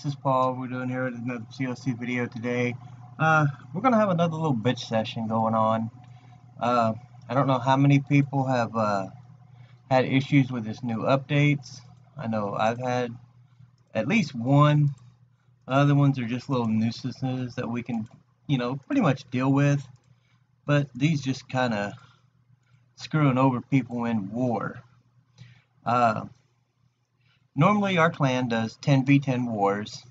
this is Paul. We're doing here another CLC video today. We're gonna have another little bitch session going on. I don't know how many people have had issues with this new updates. I know I've had at least one. Other ones are just little nuisances that we can, pretty much deal with. But these just kind of screwing over people in war. Normally our clan does 10v10 wars,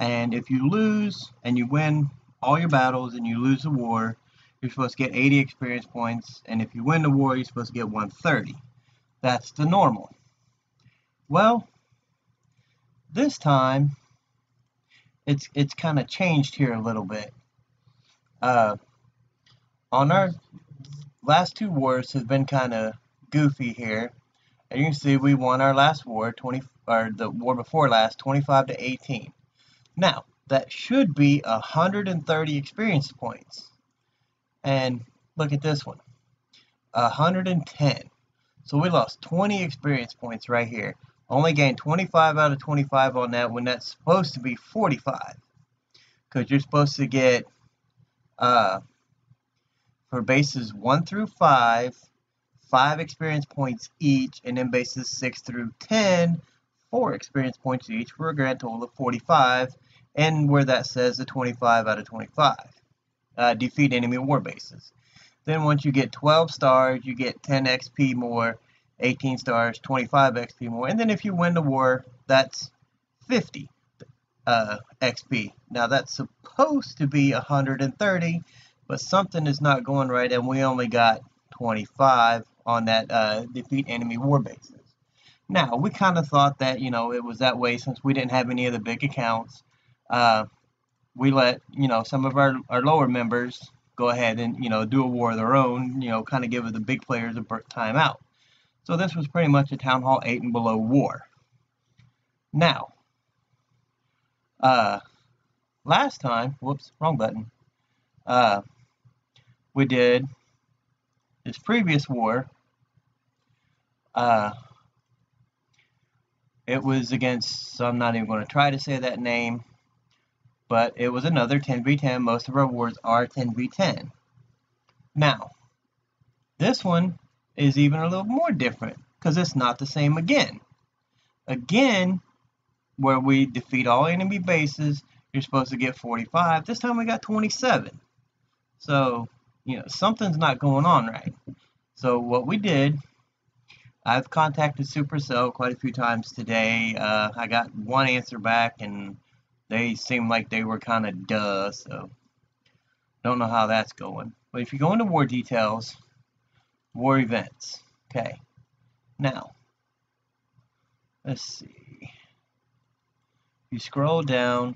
and if you lose and you win all your battles and you lose the war, you're supposed to get 80 experience points, and if you win the war, you're supposed to get 130. That's the normal. Well, this time it's kind of changed here a little bit. On our last two wars have been kind of goofy here. And you can see we won our last war, the war before last, 25 to 18. Now, that should be 130 experience points. And look at this one, 110. So we lost 20 experience points right here. Only gained 25 out of 25 on that when that's supposed to be 45. Because you're supposed to get, for bases 1 through 5 experience points each, and then bases 6 through 10, 4 experience points each, for a grand total of 45, and where that says the 25 out of 25. Defeat enemy war bases. Then once you get 12 stars, you get 10 XP more, 18 stars, 25 XP more, and then if you win the war, that's 50 XP. Now that's supposed to be 130, but something is not going right, and we only got 25 on that defeat enemy war bases. Now, we kind of thought that, it was that way since we didn't have any of the big accounts. We let, some of our lower members go ahead and, do a war of their own, kind of give the big players a time out. So this was pretty much a Town Hall 8 and below war. Now, last time, whoops, wrong button, we did this previous war. It was against, so I'm not even going to try to say that name, but it was another 10v10. Most of our wars are 10v10. Now, this one is even a little more different because it's not the same again. Again, where we defeat all enemy bases, you're supposed to get 45. This time we got 27. So, something's not going on right. So what we did, I've contacted Supercell quite a few times today. I got one answer back, and they seemed like they were kind of duh, so don't know how that's going. But if you go into war details, war events, okay. Now, let's see. You scroll down,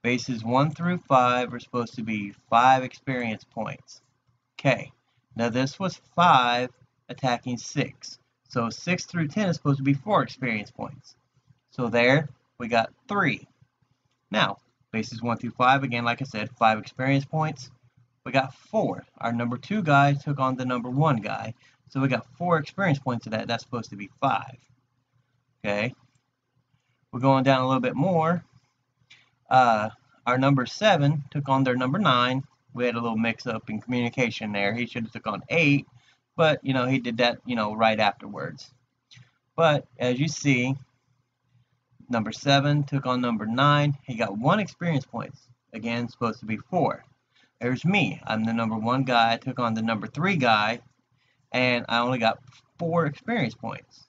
bases 1 through 5 are supposed to be 5 experience points. Okay, now this was 5 attacking 6. So 6 through 10 is supposed to be 4 experience points. So there, we got 3. Now, bases 1 through 5, again, like I said, 5 experience points. We got 4. Our number 2 guy took on the number 1 guy. So we got 4 experience points of that. That's supposed to be 5. Okay. We're going down a little bit more. Our number 7 took on their number 9. We had a little mix-up in communication there. He should have took on 8, but, he did that, right afterwards. But, as you see, number 7 took on number 9. He got 1 experience points. Again, supposed to be 4. There's me. I'm the number 1 guy. I took on the number 3 guy, and I only got 4 experience points.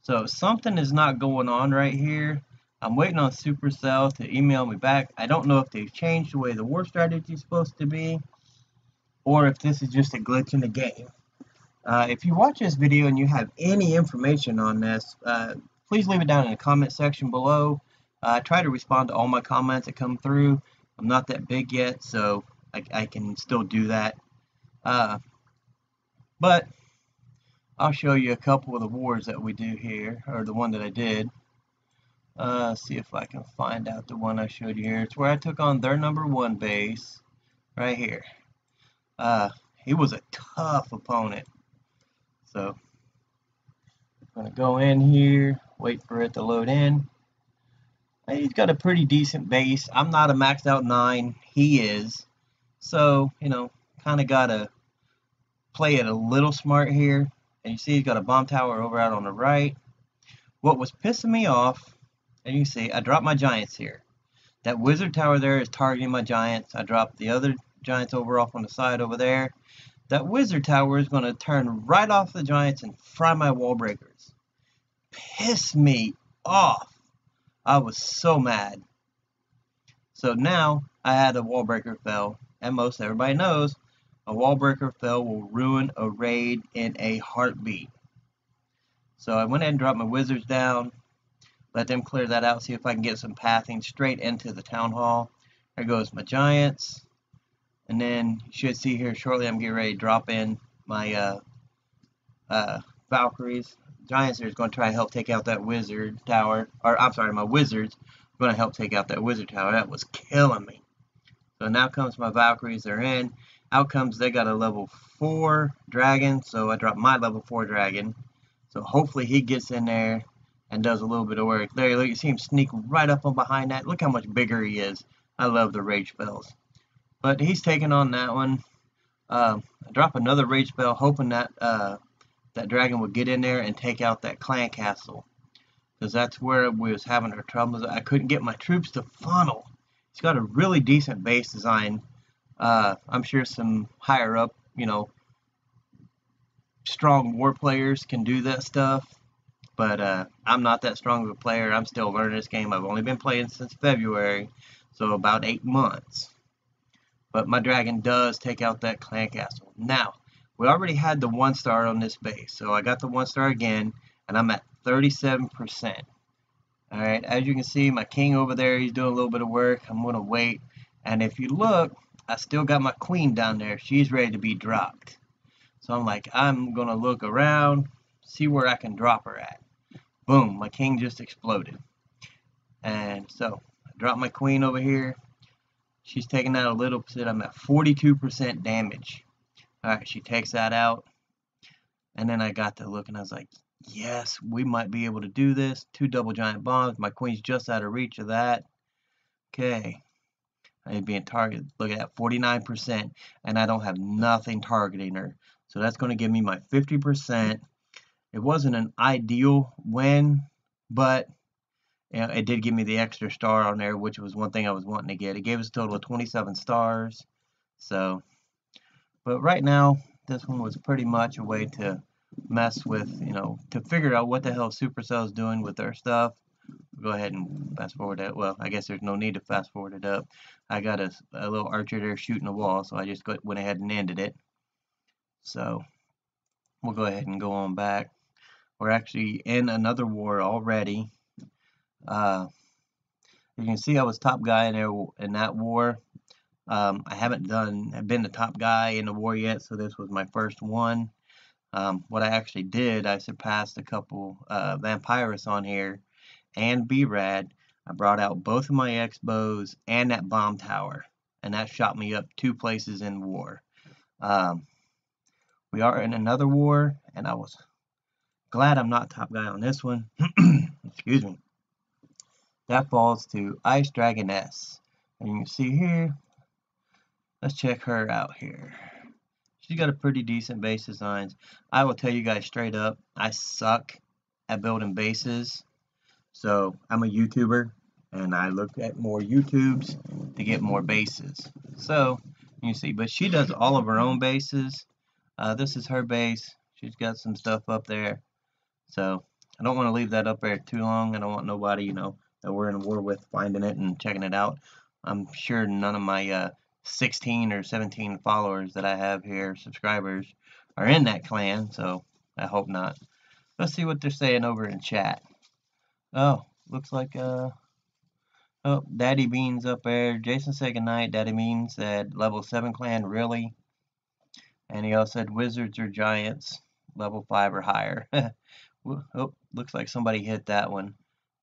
So, something is not going on right here. I'm waiting on Supercell to email me back. I don't know if they've changed the way the war strategy is supposed to be, or if this is just a glitch in the game. If you watch this video and you have any information on this, please leave it down in the comment section below. I try to respond to all my comments that come through. I'm not that big yet, so I can still do that. But I'll show you a couple of the wars that we do here, or the one that I did. See if I can find out the one I showed you here. It's where I took on their number 1 base, right here. He was a tough opponent. So, I'm going to go in here, wait for it to load in. He's got a pretty decent base. I'm not a maxed out 9. He is. So, kind of got to play it a little smart here. And you see he's got a bomb tower over out on the right. What was pissing me off, and you see I dropped my giants here. That wizard tower there is targeting my giants. I dropped the other giants over off on the side over there. That wizard tower is going to turn right off the giants and fry my wall breakers. Piss me off. I was so mad. So now I had a wall breaker fail, and most everybody knows a wall breaker fail will ruin a raid in a heartbeat. So I went ahead and dropped my wizards down, let them clear that out, see if I can get some pathing straight into the town hall. There goes my giants. And then you should see here shortly I'm getting ready to drop in my Valkyries. Giants are going to try to help take out that wizard tower. Or, I'm sorry, my wizards are going to help take out that wizard tower. That was killing me. So now comes my Valkyries. They're in. Out comes, they got a level 4 dragon. So I dropped my level 4 dragon. So hopefully he gets in there and does a little bit of work. There, look, you see him sneak right up on behind that. Look how much bigger he is. I love the rage spells. But he's taking on that one. I drop another rage spell, hoping that that dragon would get in there and take out that clan castle, because that's where we was having our troubles. I couldn't get my troops to funnel. It's got a really decent base design. I'm sure some higher up, strong war players can do that stuff. But I'm not that strong of a player. I'm still learning this game. I've only been playing since February, so about 8 months. But my dragon does take out that clan castle. Now, we already had the 1-star on this base, so I got the 1-star again, and I'm at 37%. Alright, as you can see, my king over there, he's doing a little bit of work. I'm going to wait, and if you look, I still got my queen down there. She's ready to be dropped. So I'm like, I'm going to look around, see where I can drop her at. Boom, my king just exploded. And so, I dropped my queen over here. She's taking out a little bit. I'm at 42% damage. Alright, she takes that out. And then I got to look and I was like, yes, we might be able to do this. 2 double giant bombs. My queen's just out of reach of that. Okay. I'm being targeted. Look at that, 49%. And I don't have nothing targeting her. So that's going to give me my 50%. It wasn't an ideal win, but it did give me the extra star on there, which was one thing I was wanting to get. It gave us a total of 27 stars. So, but right now, this one was pretty much a way to mess with, to figure out what the hell Supercell's doing with their stuff. Go ahead and fast forward that. Well, I guess there's no need to fast forward it up. I got a little archer there shooting a wall, so I just went ahead and ended it. So, we'll go ahead and go on back. We're actually in another war already. You can see I was top guy in that war. I haven't been the top guy in the war yet, so this was my first one. What I actually did, I surpassed a couple Vampirus on here and B-Rad. I brought out both of my X-Bows and that bomb tower, and that shot me up 2 places in war. We are in another war, and I was glad I'm not top guy on this one. Excuse me. That falls to Ice Dragoness. And you can see here, let's check her out here. She's got a pretty decent base designs. I will tell you guys straight up, I suck at building bases. So I'm a YouTuber, and I look at more YouTubes to get more bases. So you see, but she does all of her own bases. This is her base. She's got some stuff up there. So I don't want to leave that up there too long. I don't want nobody, that we're in a war with finding it and checking it out. I'm sure none of my 16 or 17 followers that I have here, subscribers, are in that clan, so I hope not. Let's see what they're saying over in chat. Oh, looks like, oh, Daddy Beans up there. Jason said goodnight. Daddy Beans said level 7 clan, really? And he also said wizards or giants, level 5 or higher. Oh, looks like somebody hit that one.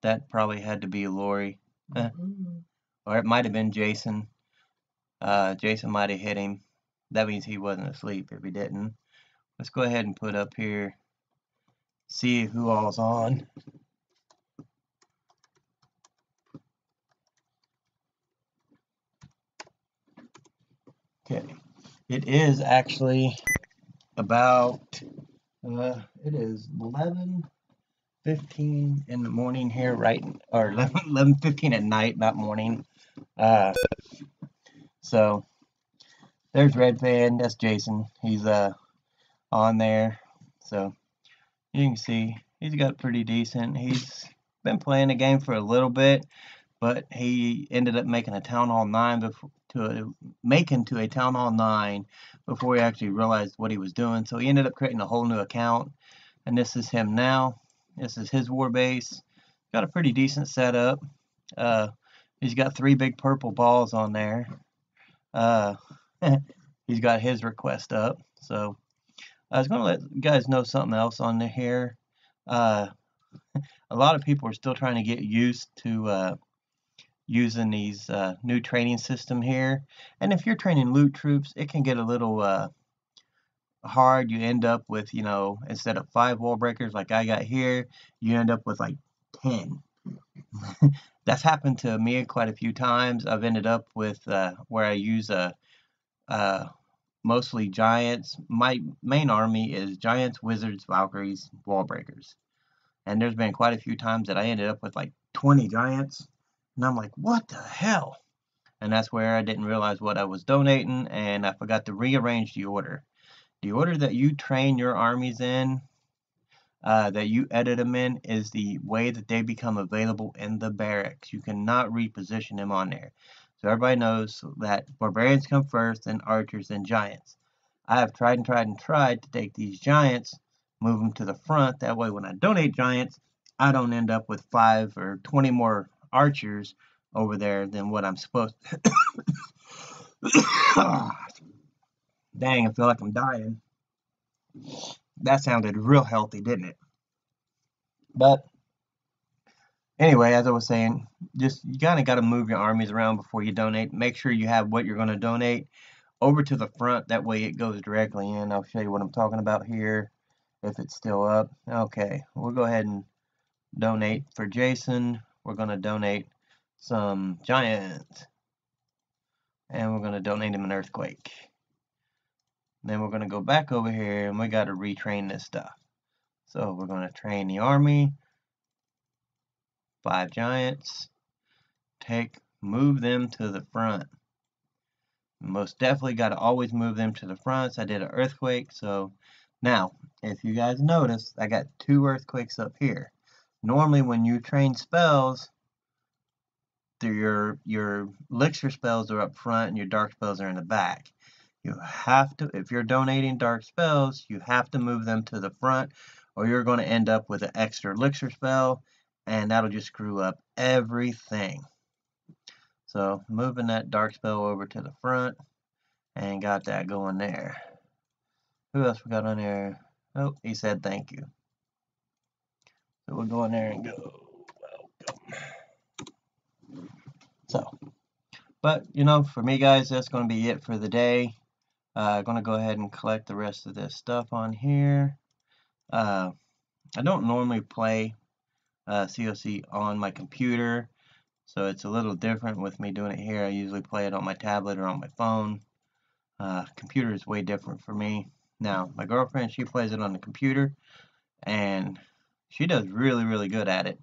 That probably had to be Lori. Or it might have been Jason. Jason might have hit him. That means he wasn't asleep if he didn't. Let's go ahead and put up here. See who all's on. Okay, it is actually about it is 11:15 in the morning here, right? Or 11:15 at night, not morning. So there's Red Fan. That's Jason. He's on there. So you can see he's got pretty decent. He's been playing the game for a little bit, but he ended up making a Town Hall 9 before to a Town Hall 9 before he actually realized what he was doing. So he ended up creating a whole new account, and this is him now. This is his war base. Got a pretty decent setup. He's got 3 big purple balls on there. He's got his request up. So I was going to let you guys know something else on here. A lot of people are still trying to get used to using these new training system here. And if you're training loot troops, it can get a little hard. You end up with, instead of 5 wall breakers like I got here, you end up with like 10. That's happened to me quite a few times. I've ended up with where I use mostly giants. My main army is giants, wizards, valkyries, wall breakers. And there's been quite a few times that I ended up with like 20 giants. And I'm like, what the hell? And that's where I didn't realize what I was donating, and I forgot to rearrange the order. The order that you train your armies in, that you edit them in, is the way that they become available in the barracks. You cannot reposition them on there. So everybody knows that barbarians come first, then archers, then giants. I have tried and tried and tried to take these giants, move them to the front. That way when I donate giants, I don't end up with 5 or 20 more archers over there than what I'm supposed to. Dang, I feel like I'm dying. That sounded real healthy, didn't it? But anyway, as I was saying, just you kind of got to move your armies around before you donate. Make sure you have what you're going to donate over to the front. That way it goes directly in. I'll show you what I'm talking about here, if it's still up. Okay, we'll go ahead and donate for Jason. We're going to donate some giants. And we're going to donate him an earthquake. Then we're going to go back over here and we got to retrain this stuff. So we're going to train the army. 5 giants. Move them to the front. Most definitely got to always move them to the front. So I did an earthquake. So now, if you guys notice, I got 2 earthquakes up here. Normally when you train spells, your elixir spells are up front and your dark spells are in the back. You have to, if you're donating dark spells, you have to move them to the front, or you're going to end up with an extra elixir spell, and that'll just screw up everything. So moving that dark spell over to the front, and got that going there. Who else we got on there? Oh, he said thank you. So we'll go in there and go welcome. So, but for me guys, that's going to be it for the day. Going to go ahead and collect the rest of this stuff on here. I don't normally play COC on my computer, so it's a little different with me doing it here. I usually play it on my tablet or on my phone. Computer is way different for me. Now, my girlfriend, she plays it on the computer, and she does really, really good at it.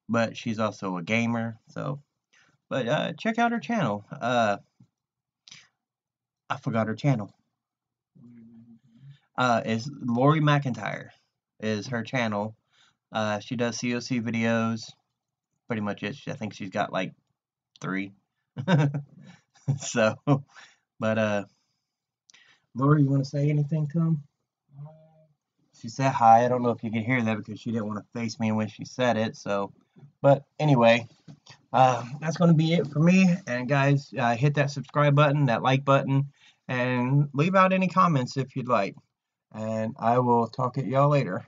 But she's also a gamer, so. But check out her channel. I forgot her channel. Is Lori McIntyre is her channel. She does COC videos. Pretty much it. I think she's got like 3. So, but Lori, you want to say anything to him? She said hi. I don't know if you can hear that because she didn't want to face me when she said it. So, but anyway, that's going to be it for me. And guys, hit that subscribe button, that like button, and leave out any comments if you'd like. And I will talk at y'all later.